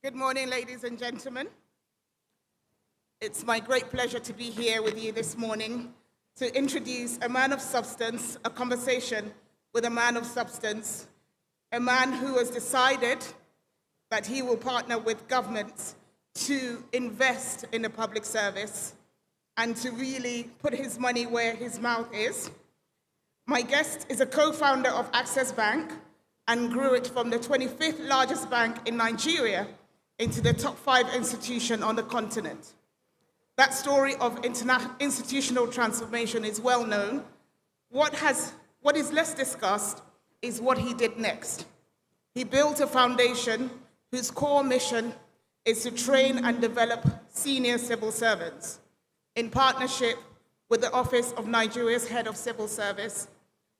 Good morning, ladies and gentlemen. It's my great pleasure to be here with you this morning to introduce a man of substance, a conversation with a man of substance, a man who has decided that he will partner with governments to invest in the public service and to really put his money where his mouth is. My guest is a co-founder of Access Bank and grew it from the 25th largest bank in Nigeria into the top 5 institution on the continent. That story of institutional transformation is well known. What is less discussed is what he did next. He built a foundation whose core mission is to train and develop senior civil servants in partnership with the Office of Nigeria's Head of Civil Service,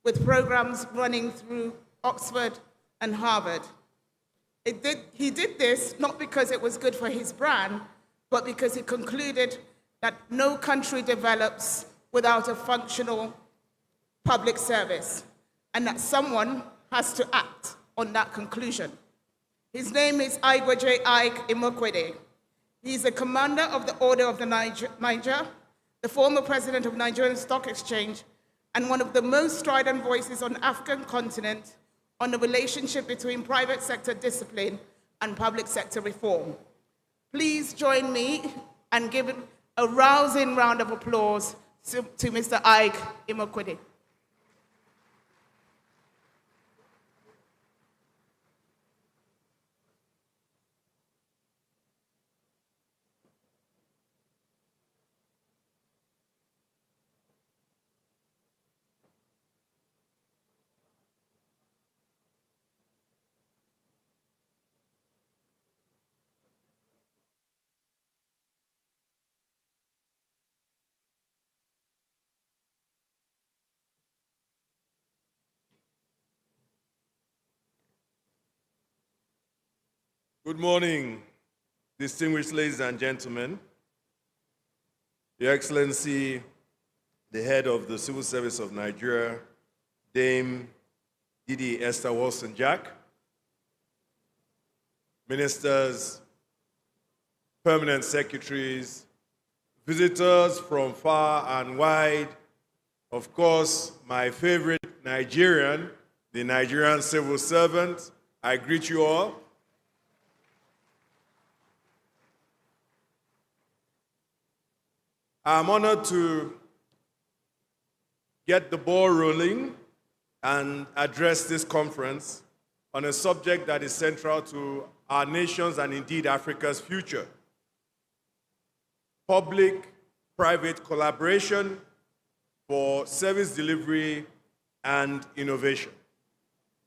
with programs running through Oxford and Harvard. He did this not because it was good for his brand, but because he concluded that no country develops without a functional public service, and that someone has to act on that conclusion. His name is Aigboje Aig-Imoukhuede. He is the commander of the Order of the Niger, the former president of Nigerian Stock Exchange, and one of the most strident voices on the African continent on the relationship between private sector discipline and public sector reform. Please join me and give a rousing round of applause to Mr. Aig-Imoukhuede. Good morning, distinguished ladies and gentlemen. Your Excellency, the head of the Civil Service of Nigeria, Dame Didi Esther Wilson-Jack, ministers, permanent secretaries, visitors from far and wide, of course, my favorite Nigerian, the Nigerian civil servant, I greet you all. I'm honored to get the ball rolling and address this conference on a subject that is central to our nation's and indeed Africa's future: public-private collaboration for service delivery and innovation.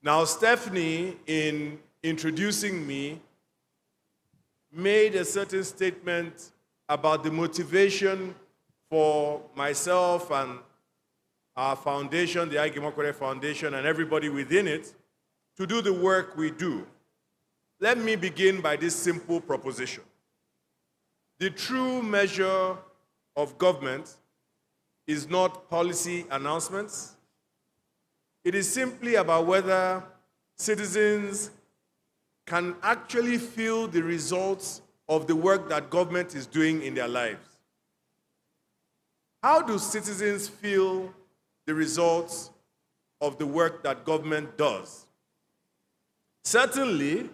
Now, Stephanie, in introducing me, made a certain statement about the motivation for myself and our foundation, the Aig-Imoukhuede Foundation, and everybody within it, to do the work we do. Let me begin by this simple proposition. The true measure of government is not policy announcements. It is simply about whether citizens can actually feel the results of the work that government is doing in their lives. How do citizens feel the results of the work that government does? Certainly,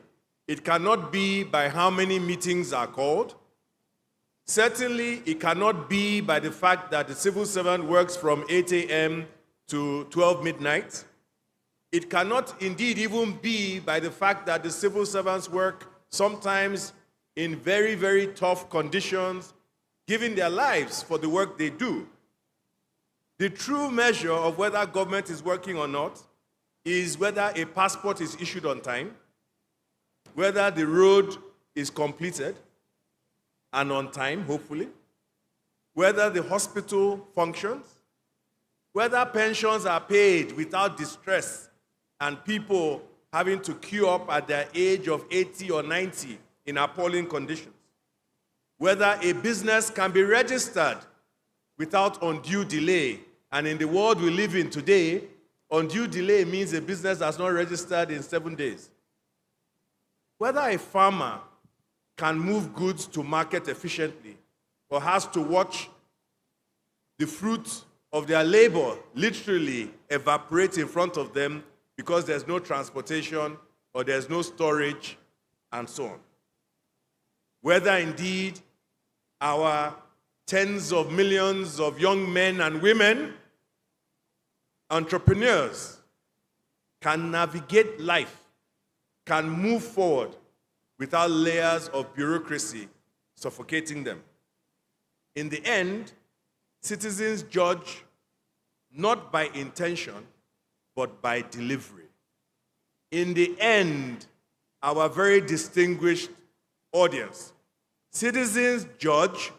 it cannot be by how many meetings are called. Certainly, it cannot be by the fact that the civil servant works from 8 a.m. to 12 midnight. It cannot indeed even be by the fact that the civil servants work sometimes in very, very tough conditions, giving their lives for the work they do. The true measure of whether government is working or not is whether a passport is issued on time, whether the road is completed and on time, hopefully, whether the hospital functions, whether pensions are paid without distress and people having to queue up at their age of 80 or 90 in appalling conditions, whether a business can be registered without undue delay. And in the world we live in today, undue delay means a business that's not registered in 7 days. Whether a farmer can move goods to market efficiently, or has to watch the fruit of their labor literally evaporate in front of them because there's no transportation or there's no storage and so on. Whether indeed our tens of millions of young men and women, entrepreneurs, can navigate life, can move forward without layers of bureaucracy suffocating them. In the end, citizens judge not by intention, but by delivery. In the end, our very distinguished audience, citizens judge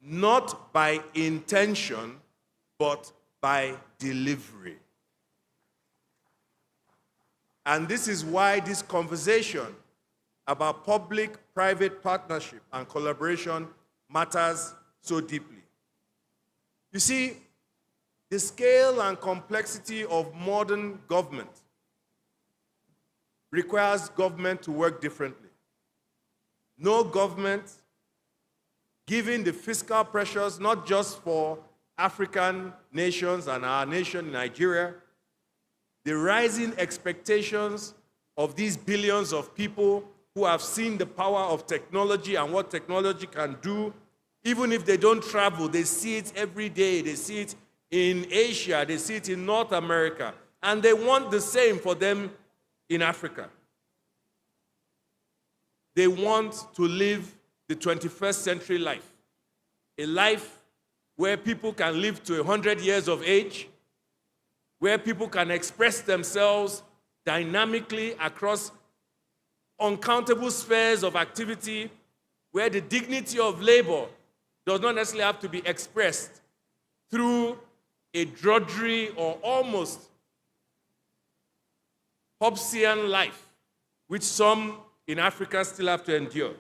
not by intention, but by delivery. And this is why this conversation about public-private partnership and collaboration matters so deeply. You see, the scale and complexity of modern government requires government to work differently. No government, given the fiscal pressures, not just for African nations and our nation, Nigeria, the rising expectations of these billions of people who have seen the power of technology and what technology can do. Even if they don't travel, they see it every day. They see it in Asia, they see it in North America, and they want the same for them in Africa. They want to live the 21st century life, a life where people can live to 100 years of age, where people can express themselves dynamically across uncountable spheres of activity, where the dignity of labor does not necessarily have to be expressed through a drudgery or almost Hobbesian life, which some in Africa still have to endure.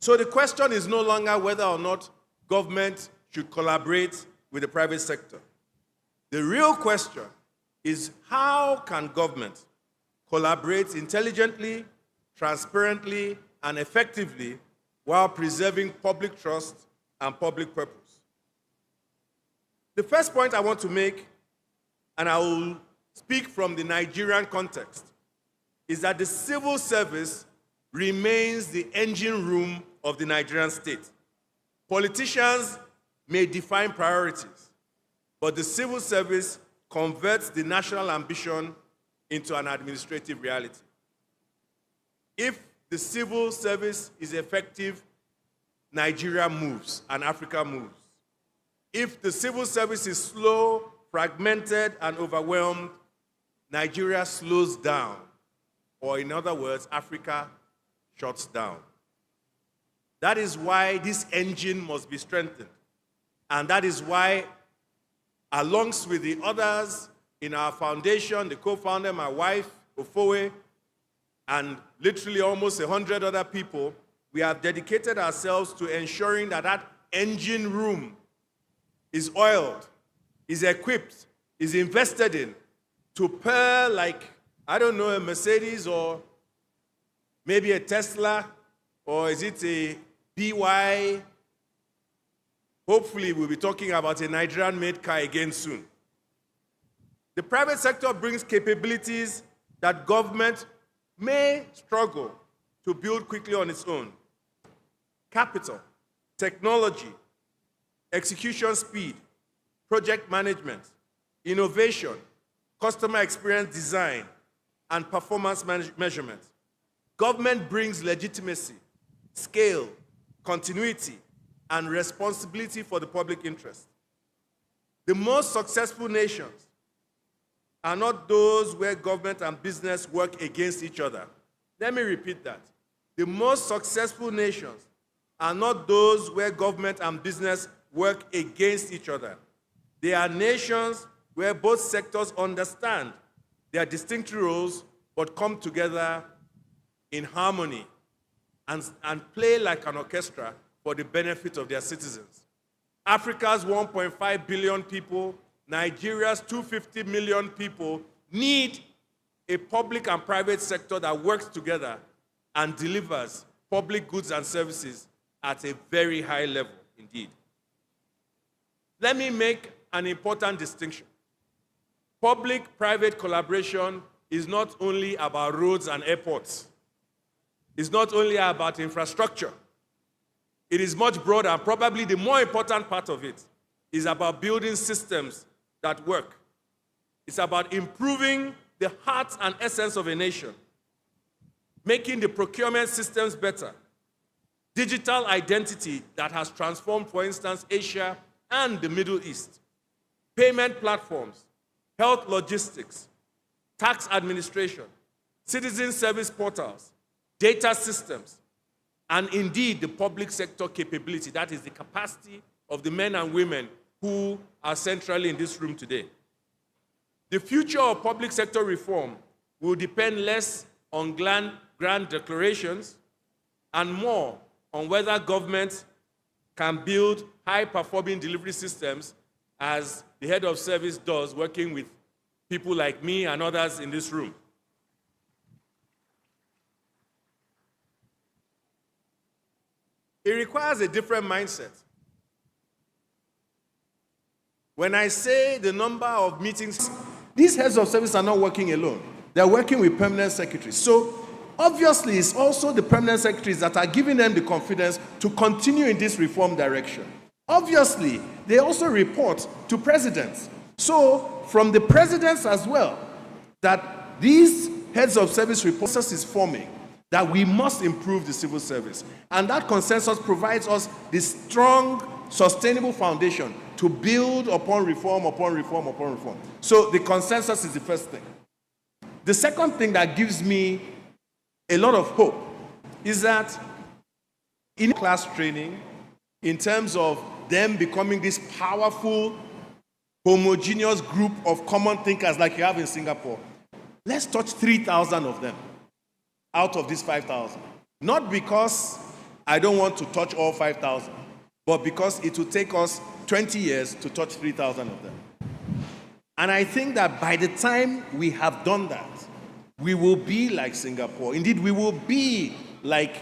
So the question is no longer whether or not government should collaborate with the private sector. The real question is how can government collaborate intelligently, transparently, and effectively while preserving public trust and public purpose. The first point I want to make, and I will speak from the Nigerian context, is that the civil service remains the engine room of the Nigerian state. Politicians may define priorities, but the civil service converts the national ambition into an administrative reality. If the civil service is effective, Nigeria moves and Africa moves. If the civil service is slow, fragmented, and overwhelmed, Nigeria slows down. Or in other words, Africa shuts down. That is why this engine must be strengthened. And that is why, alongst with the others in our foundation, the co-founder, my wife, Ofowe, and literally almost 100 other people, we have dedicated ourselves to ensuring that that engine room is oiled, is equipped, is invested in to purr like, I don't know, a Mercedes or maybe a Tesla, or is it a BY? Hopefully we'll be talking about a Nigerian-made car again soon. The private sector brings capabilities that government may struggle to build quickly on its own. Capital, technology, execution speed, project management, innovation, customer experience design, and performance measurement. Government brings legitimacy, scale, continuity, and responsibility for the public interest. The most successful nations are not those where government and business work against each other. Let me repeat that. The most successful nations are not those where government and business work against each other. They are nations where both sectors understand their distinct roles but come together in harmony and play like an orchestra for the benefit of their citizens. Africa's 1.5 billion people, Nigeria's 250 million people need a public and private sector that works together and delivers public goods and services at a very high level indeed. Let me make an important distinction. Public-private collaboration is not only about roads and airports. It's not only about infrastructure. It is much broader, and probably the more important part of it is about building systems that work. It's about improving the heart and essence of a nation, making the procurement systems better, digital identity that has transformed, for instance, Asia and the Middle East, payment platforms, health logistics, tax administration, citizen service portals, data systems, and indeed the public sector capability, that is the capacity of the men and women who are centrally in this room today. The future of public sector reform will depend less on grand declarations and more on whether governments can build high-performing delivery systems, as the head of service does, working with people like me and others in this room. It requires a different mindset. When I say the number of meetings, these heads of service are not working alone. They're working with permanent secretaries. So obviously, it's also the permanent secretaries that are giving them the confidence to continue in this reform direction. Obviously, they also report to presidents. So from the presidents as well, that these heads of service reports is forming, that we must improve the civil service. And that consensus provides us this strong, sustainable foundation to build upon reform, upon reform, upon reform. So the consensus is the first thing. The second thing that gives me a lot of hope is that in class training, in terms of them becoming this powerful, homogeneous group of common thinkers like you have in Singapore, let's touch 3,000 of them out of these 5,000. Not because I don't want to touch all 5,000, but because it will take us 20 years to touch 3,000 of them. And I think that by the time we have done that, we will be like Singapore. Indeed, we will be like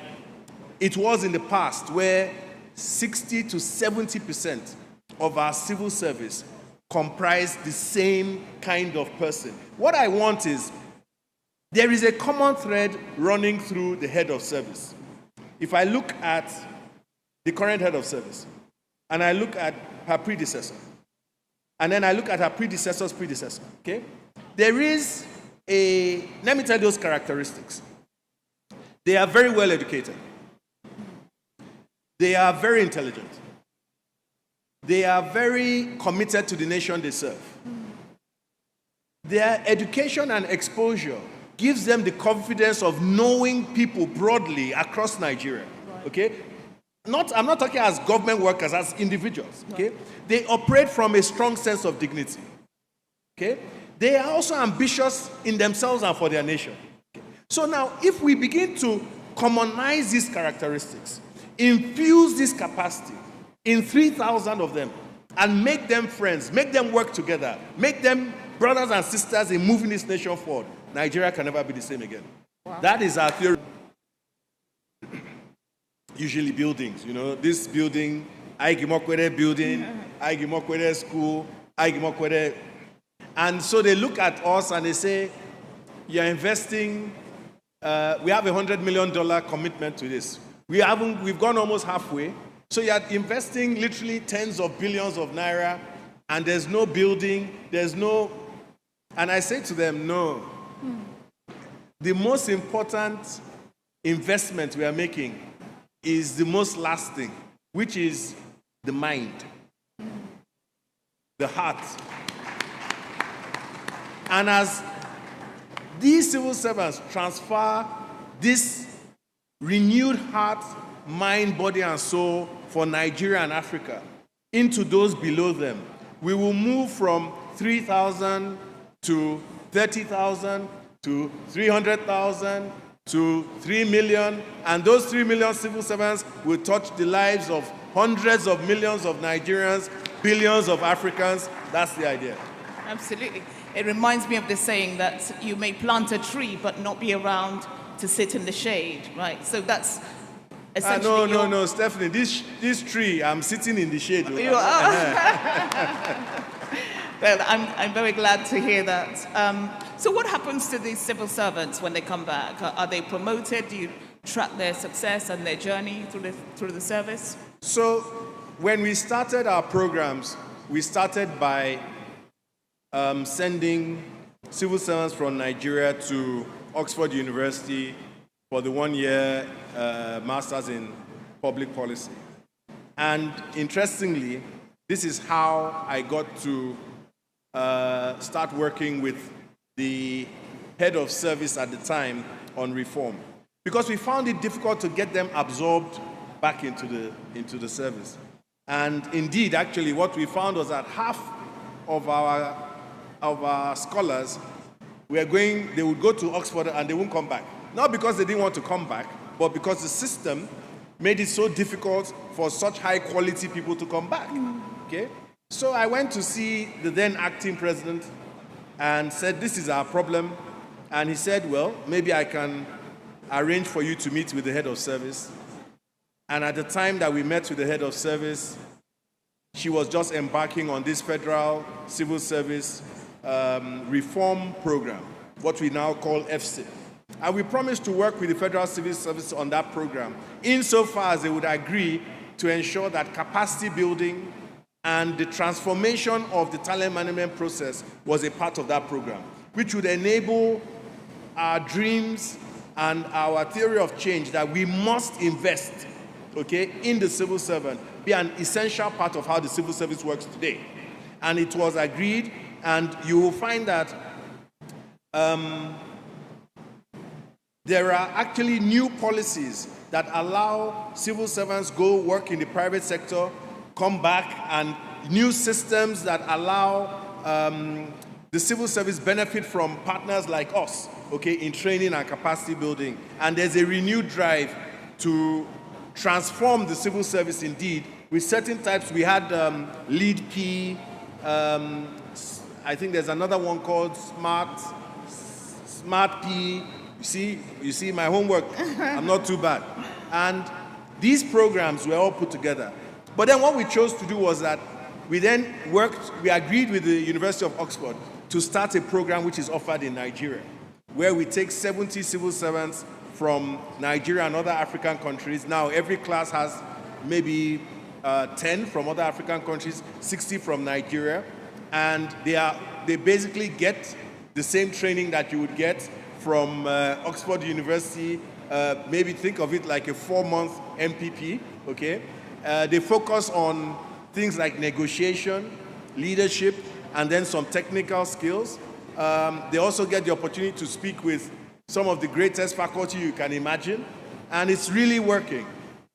it was in the past, where 60 to 70% of our civil service comprise the same kind of person. What I want is, there is a common thread running through the head of service. If I look at the current head of service, and I look at her predecessor, and then I look at her predecessor's predecessor, okay? There is let me tell you those characteristics. They are very well educated. They are very intelligent. They are very committed to the nation they serve. Their education and exposure gives them the confidence of knowing people broadly across Nigeria, okay? I'm not talking as government workers, as individuals, okay? They operate from a strong sense of dignity, okay? They are also ambitious in themselves and for their nation. Okay? So now, if we begin to commonize these characteristics, infuse this capacity in 3,000 of them, and make them friends, make them work together, make them brothers and sisters in moving this nation forward, Nigeria can never be the same again. Wow. That is our theory. Usually buildings, you know, this building, Aig-Imoukhuede building, Aig-Imoukhuede school, Aig-Imoukhuede. And so they look at us and they say, you're investing, we have $100 million commitment to this. We've gone almost halfway. So you're investing literally tens of billions of naira, and there's no building, there's no, and I say to them, no. The most important investment we are making is the most lasting, which is the mind, the heart. And as these civil servants transfer this renewed heart, mind, body, and soul for Nigeria and Africa into those below them, we will move from 3,000 to 30,000 to 300,000 to 3 million, and those 3 million civil servants will touch the lives of hundreds of millions of Nigerians, billions of Africans. That's the idea. Absolutely. It reminds me of the saying that you may plant a tree but not be around to sit in the shade, right? So that's essentially... No, Stephanie, this tree, I'm sitting in the shade. You are. Well, I'm very glad to hear that. So what happens to these civil servants when they come back? Are they promoted? Do you track their success and their journey through the service? So when we started our programs, we started by sending civil servants from Nigeria to Oxford University for the 1-year Masters in Public Policy. And interestingly, this is how I got to start working with the head of service at the time on reform, because we found it difficult to get them absorbed back into the service. And indeed, actually, what we found was that half of our scholars they would go to Oxford and they wouldn't come back. Not because they didn't want to come back, but because the system made it so difficult for such high quality people to come back. Okay? So I went to see the then acting president and said, this is our problem. And he said, well, maybe I can arrange for you to meet with the head of service. And at the time that we met with the head of service, she was just embarking on this federal civil service reform program, what we now call FCIP. And we promised to work with the Federal Civil Service on that program, insofar as they would agree to ensure that capacity building and the transformation of the talent management process was a part of that program, which would enable our dreams and our theory of change that we must invest, okay, in the civil servant, be an essential part of how the civil service works today. And it was agreed, and you will find that there are actually new policies that allow civil servants go work in the private sector, come back, and new systems that allow the civil service benefit from partners like us, okay, in training and capacity building. And there's a renewed drive to transform the civil service indeed. With certain types, we had Lead P, I think there's another one called Smart P. You see my homework, I'm not too bad. And these programs were all put together. But then what we chose to do was that we agreed with the University of Oxford to start a program which is offered in Nigeria, where we take 70 civil servants from Nigeria and other African countries. Now every class has maybe 10 from other African countries, 60 from Nigeria, and they basically get the same training that you would get from Oxford University. Maybe think of it like a 4-month MPP, okay? They focus on things like negotiation, leadership, and then some technical skills. They also get the opportunity to speak with some of the greatest faculty you can imagine, and it's really working.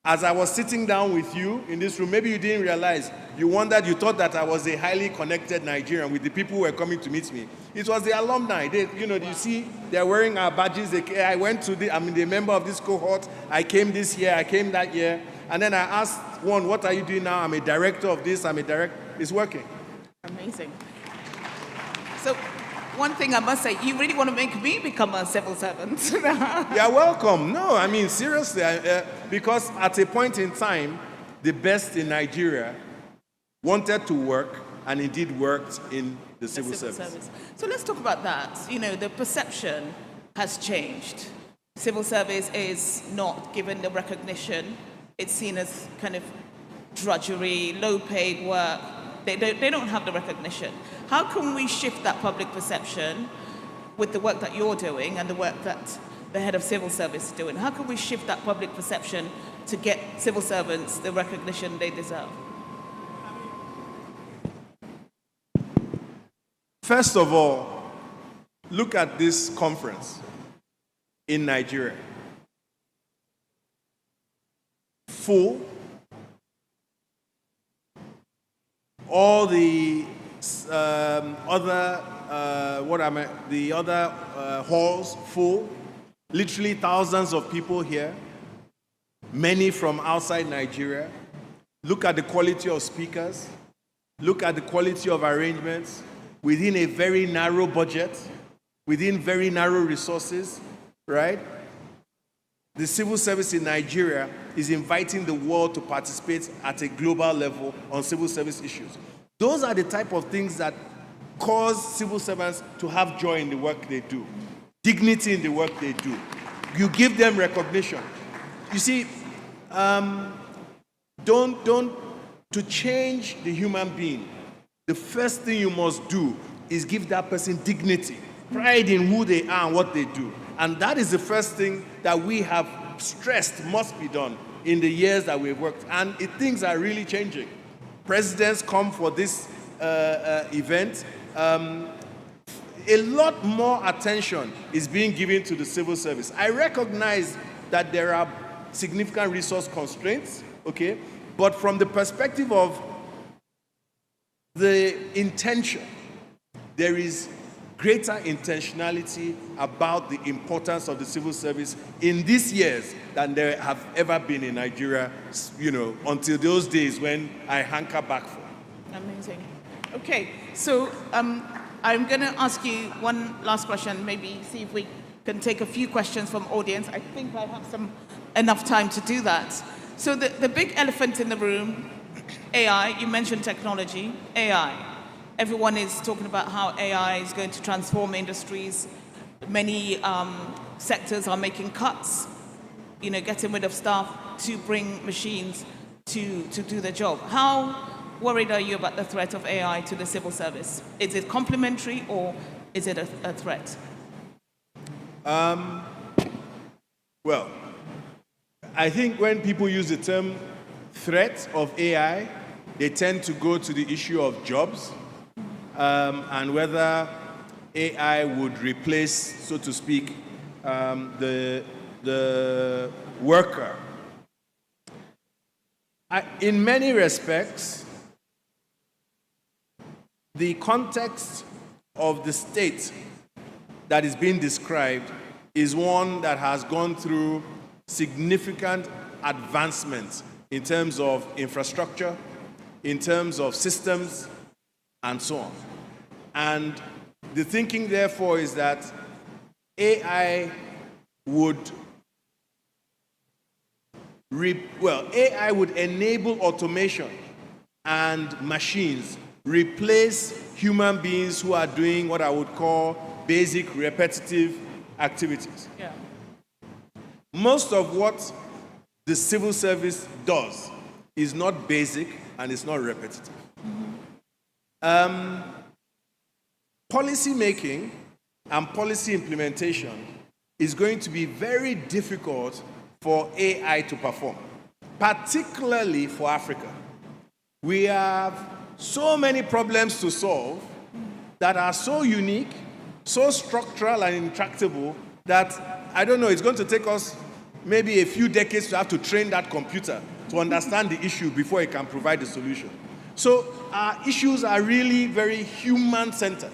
As I was sitting down with you in this room, maybe you didn't realize, you thought that I was a highly connected Nigerian with the people who were coming to meet me. It was the alumni. You see, they're wearing our badges. I'm a member of this cohort. I came this year, I came that year. And then I asked one, what are you doing now? I'm a director of this, I'm a director. It's working. Amazing. So, one thing I must say, you really want to make me become a civil servant. You're welcome. No, I mean, seriously, because at a point in time, the best in Nigeria wanted to work and indeed worked in the civil service. So let's talk about that. You know, the perception has changed. Civil service is not given the recognition. It's seen as kind of drudgery, low-paid work. They don't have the recognition. How can we shift that public perception with the work that you're doing and the work that the head of civil service is doing? How can we shift that public perception to get civil servants the recognition they deserve? First of all, look at this conference in Nigeria. Full. All the other halls full. Literally thousands of people here. Many from outside Nigeria. Look at the quality of speakers. Look at the quality of arrangements within a very narrow budget, within very narrow resources, right? the civil service in Nigeria is inviting the world to participate at a global level on civil service issues. Those are the type of things that cause civil servants to have joy in the work they do, dignity in the work they do. You give them recognition. You see, to change the human being, the first thing you must do is give that person dignity, pride in who they are and what they do. And that is the first thing that we have stressed must be done in the years that we've worked. And things are really changing. Presidents come for this event. A lot more attention is being given to the civil service. I recognize that there are significant resource constraints, okay? But from the perspective of the intention, there is greater intentionality about the importance of the civil service in these years than there have ever been in Nigeria, you know, until those days when I hanker back for. Amazing. Okay, so I'm going to ask you one last question, maybe see if we can take a few questions from audience. I think I have enough time to do that. So the big elephant in the room, AI, you mentioned technology, AI. Everyone is talking about how AI is going to transform industries. Many sectors are making cuts, you know, getting rid of staff to bring machines to do the job. How worried are you about the threat of AI to the civil service? Is it complementary or is it a threat? Well, I think when people use the term threat of AI, they tend to go to the issue of jobs. And whether AI would replace, so to speak, the worker. In many respects, the context of the state that is being described is one that has gone through significant advancements in terms of infrastructure, in terms of systems, and so on. And the thinking, therefore, is that AI would enable automation and machines replace human beings who are doing what I would call basic repetitive activities. Yeah. Most of what the civil service does is not basic and it's not repetitive. Policy making and policy implementation is going to be very difficult for AI to perform, particularly for Africa. We have so many problems to solve that are so unique, so structural and intractable that, I don't know, it's going to take us maybe a few decades to have to train that computer to understand the issue before it can provide the solution. So our issues are really very human-centered.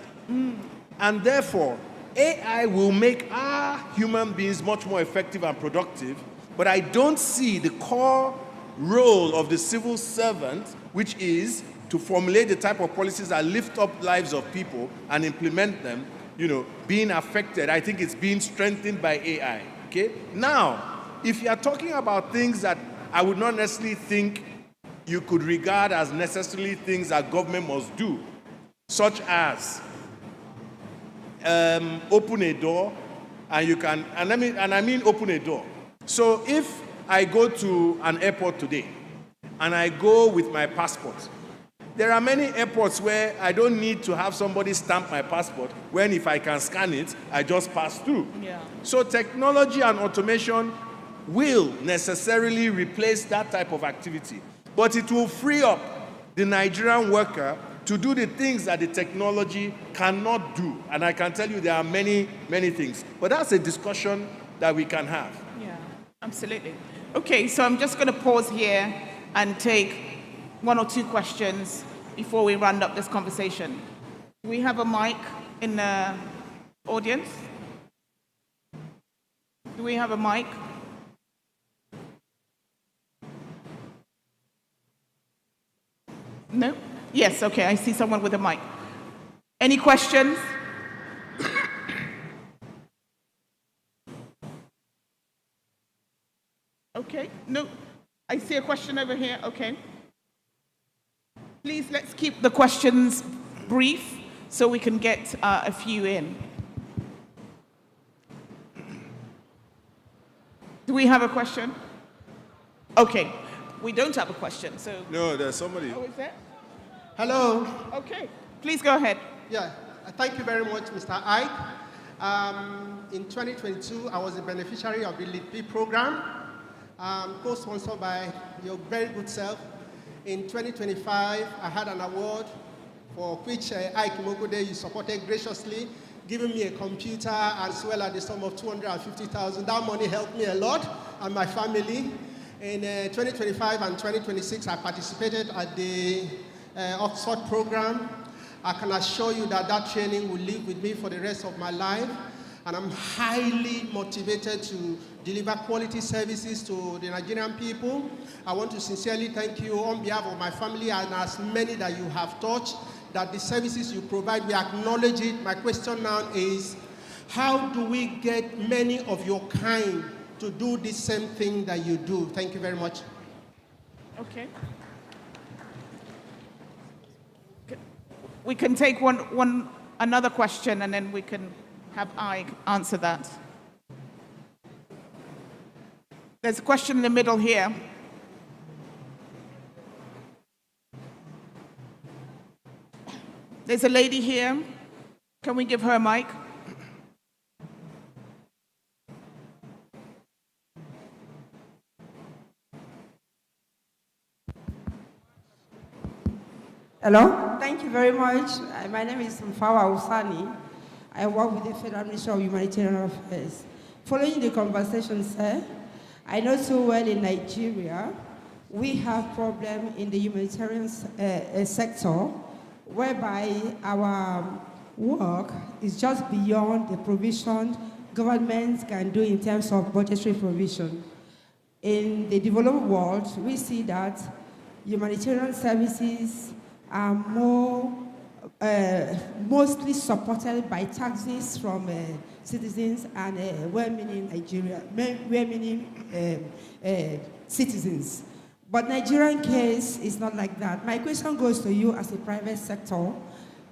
And therefore, AI will make our human beings much more effective and productive, but I don't see the core role of the civil servant, which is to formulate the type of policies that lift up lives of people and implement them, you know, being affected. I think it's being strengthened by AI, okay? Now, if you are talking about things that I would not necessarily think you could regard as necessarily things that government must do, such as open a door, and you can, and I mean open a door. So if I go to an airport today, and I go with my passport, there are many airports where I don't need to have somebody stamp my passport, when if I can scan it, I just pass through. Yeah. So technology and automation will necessarily replace that type of activity, but it will free up the Nigerian worker to do the things that the technology cannot do. And I can tell you there are many, many things. But that's a discussion that we can have. Yeah, absolutely. Okay, so I'm just going to pause here and take one or two questions before we round up this conversation. Do we have a mic in the audience? Do we have a mic? No? Yes, okay, I see someone with a mic. Any questions? Okay, no, I see a question over here, okay. Please, let's keep the questions brief so we can get a few in. Do we have a question? Okay, we don't have a question, so... No, there's somebody. Oh, is there? Hello. Okay, please go ahead. Yeah, thank you very much, Mr. Aig. In 2022, I was a beneficiary of the LEAD program, co-sponsored by your very good self. In 2025, I had an award for which Aigboje you supported graciously, giving me a computer as well as the sum of 250,000. That money helped me a lot and my family. In 2025 and 2026, I participated at the Oxford program. I can assure you that that training will live with me for the rest of my life. And I'm highly motivated to deliver quality services to the Nigerian people. I want to sincerely thank you on behalf of my family and as many that you have touched, that the services you provide, we acknowledge it. My question now is, how do we get many of your kind to do the same thing that you do? Thank you very much. Okay. We can take another question and then we can have Aig answer that. There's a question in the middle here. There's a lady here. Can we give her a mic? Hello, thank you very much. My name is Mfawa Usani. I work with the Federal Ministry of Humanitarian Affairs. Following the conversation, sir, I know so well in Nigeria, we have problem in the humanitarian sector, whereby our work is just beyond the provision governments can do in terms of budgetary provision. In the developed world, we see that humanitarian services are mostly supported by taxes from citizens and well-meaning citizens. But Nigerian case is not like that. My question goes to you as a private sector.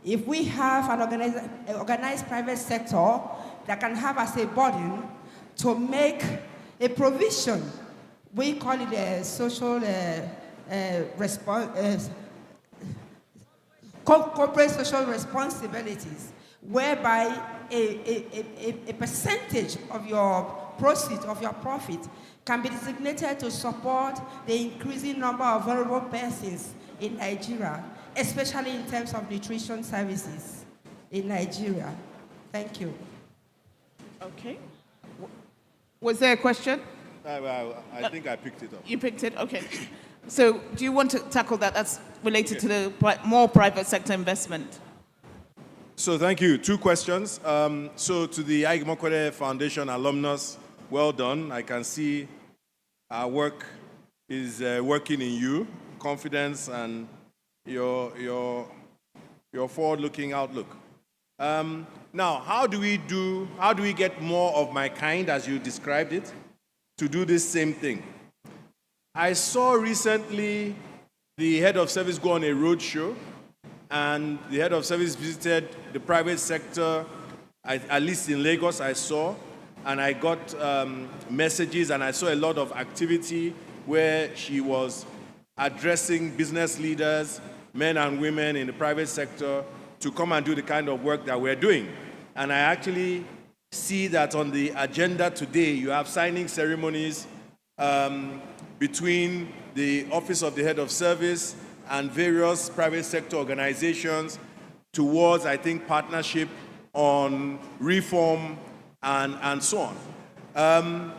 If we have an organized private sector that can have as a burden to make a provision, we call it a social corporate social responsibilities, whereby a percentage of your proceeds, of your profit, can be designated to support the increasing number of vulnerable persons in Nigeria, especially in terms of nutrition services in Nigeria. Thank you. Okay. Was there a question? I think I picked it up. You picked it? Okay. So do you want to tackle that? That's related to the more private sector investment. So thank you. Two questions. So to the Aig-Imoukhuede Foundation alumnus, well done. I can see our work is working in you, confidence and your forward-looking outlook. Now, how do we get more of my kind, as you described it, to do this same thing? I saw recently the head of service go on a road show, and the head of service visited the private sector, at least in Lagos I saw, and I got messages and I saw a lot of activity where she was addressing business leaders, men and women in the private sector, to come and do the kind of work that we're doing. And I actually see that on the agenda today, you have signing ceremonies between the Office of the Head of Service and various private sector organizations towards, I think, partnership on reform and so on.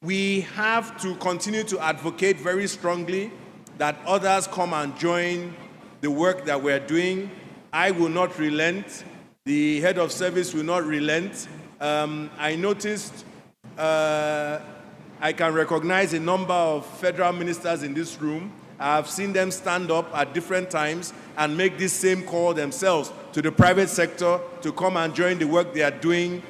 We have to continue to advocate very strongly that others come and join the work that we're doing. I will not relent. The head of service will not relent. I noticed I can recognize a number of federal ministers in this room. I have seen them stand up at different times and make this same call themselves to the private sector to come and join the work they are doing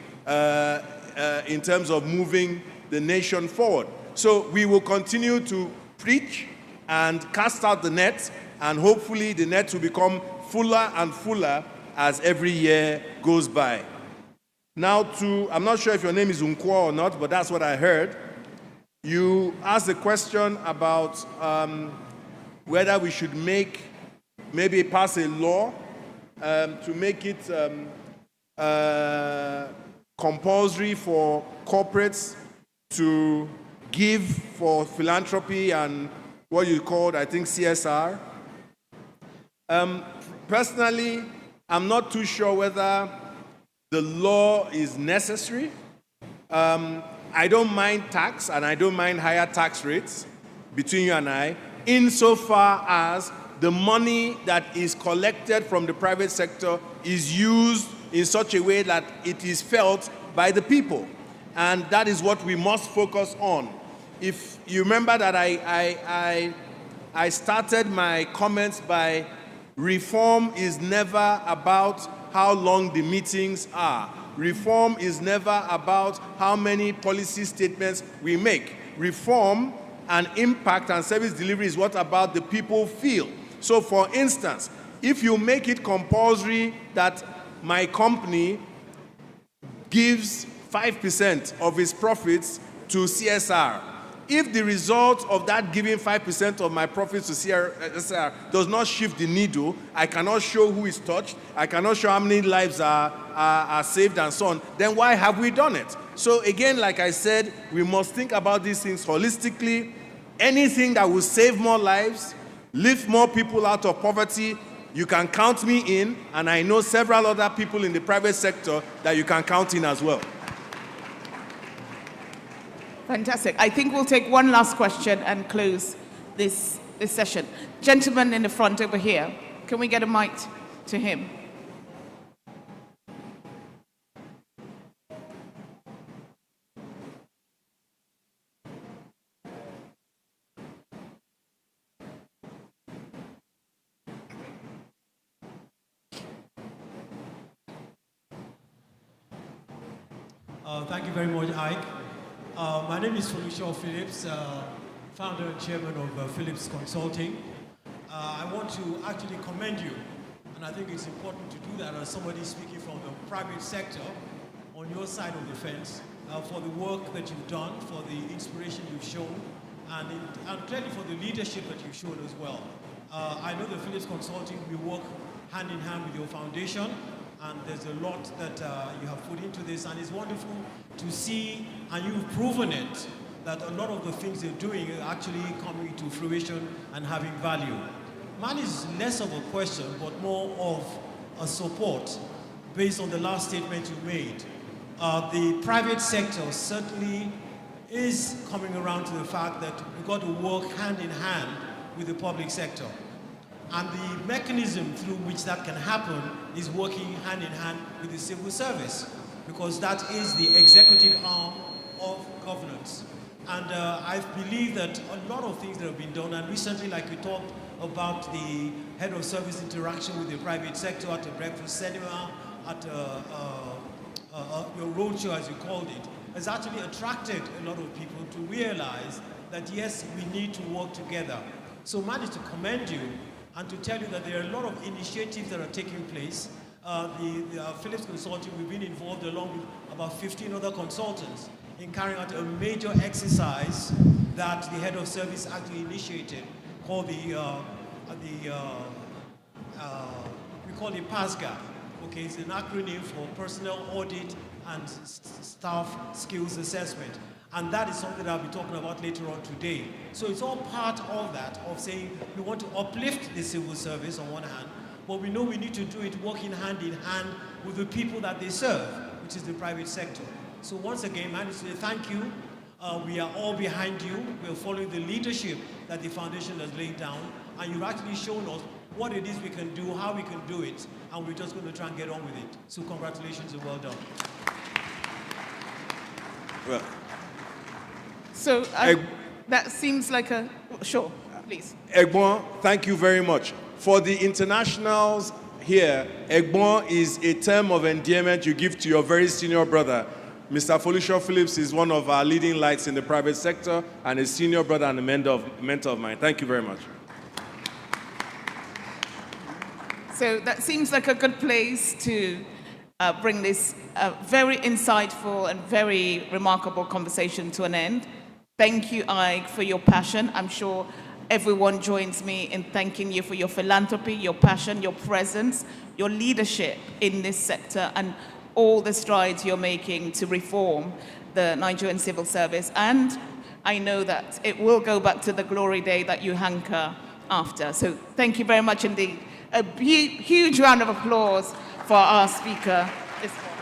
in terms of moving the nation forward. So we will continue to preach and cast out the net, and hopefully the net will become fuller and fuller as every year goes by. Now I'm not sure if your name is Unkwo or not, but that's what I heard. You asked a question about whether we should maybe pass a law to make it compulsory for corporates to give for philanthropy and what you called, I think, CSR. Personally, I'm not too sure whether the law is necessary. I don't mind tax, and I don't mind higher tax rates between you and I, insofar as the money that is collected from the private sector is used in such a way that it is felt by the people. And that is what we must focus on. If you remember that I started my comments by reform is never about how long the meetings are. Reform is never about how many policy statements we make. Reform and impact and service delivery is what about the people feel. So for instance, if you make it compulsory that my company gives 5% of its profits to CSR, if the result of that giving 5% of my profits to CSR does not shift the needle, I cannot show who is touched, I cannot show how many lives are saved and so on, then why have we done it? So again, like I said, we must think about these things holistically. Anything that will save more lives, lift more people out of poverty, you can count me in, and I know several other people in the private sector that you can count in as well. Fantastic. I think we'll take one last question and close this session. Gentleman in the front over here, can we get a mic to him? Thank you very much, Ike. My name is Felicia Phillips, founder and chairman of Phillips Consulting. I want to actually commend you, and I think it's important to do that as somebody speaking from the private sector on your side of the fence, for the work that you've done, for the inspiration you've shown, and clearly for the leadership that you've shown as well. I know that Phillips Consulting, we work hand in hand with your foundation, and there's a lot that you have put into this, and it's wonderful to see, and you've proven it, that a lot of the things you're doing are actually coming to fruition and having value. Mine is less of a question, but more of a support based on the last statement you made. The private sector certainly is coming around to the fact that we've got to work hand in hand with the public sector. And the mechanism through which that can happen is working hand in hand with the civil service, because that is the executive arm of governance. And I believe that a lot of things that have been done, and recently, like we talked about the head of service interaction with the private sector at a breakfast seminar, at your roadshow, as you called it, has actually attracted a lot of people to realize that, yes, we need to work together. So I managed to commend you and to tell you that there are a lot of initiatives that are taking place. The Phillips Consulting, we've been involved along with about 15 other consultants in carrying out a major exercise that the head of service actually initiated, called we call it PASGA. Okay, it's an acronym for Personnel Audit and Staff Skills Assessment. And that is something that I'll be talking about later on today. So it's all part of that, of saying we want to uplift the civil service on one hand, but we know we need to do it working hand in hand with the people that they serve, which is the private sector. So once again, I want to say thank you. We are all behind you. We are following the leadership that the foundation has laid down, and you've actually shown us what it is we can do, how we can do it, and we're just going to try and get on with it. So congratulations and well done. Well. So that seems like a, sure, please. Aigboje, thank you very much. For the internationals here, Aigboje is a term of endearment you give to your very senior brother. Mr. Folisha Phillips is one of our leading lights in the private sector and a senior brother and a mentor of mine. Thank you very much. So that seems like a good place to bring this very insightful and very remarkable conversation to an end. Thank you, Aig, for your passion. I'm sure everyone joins me in thanking you for your philanthropy, your passion, your presence, your leadership in this sector, and all the strides you're making to reform the Nigerian civil service. And I know that it will go back to the glory day that you hanker after. So thank you very much indeed. A huge round of applause for our speaker this morning.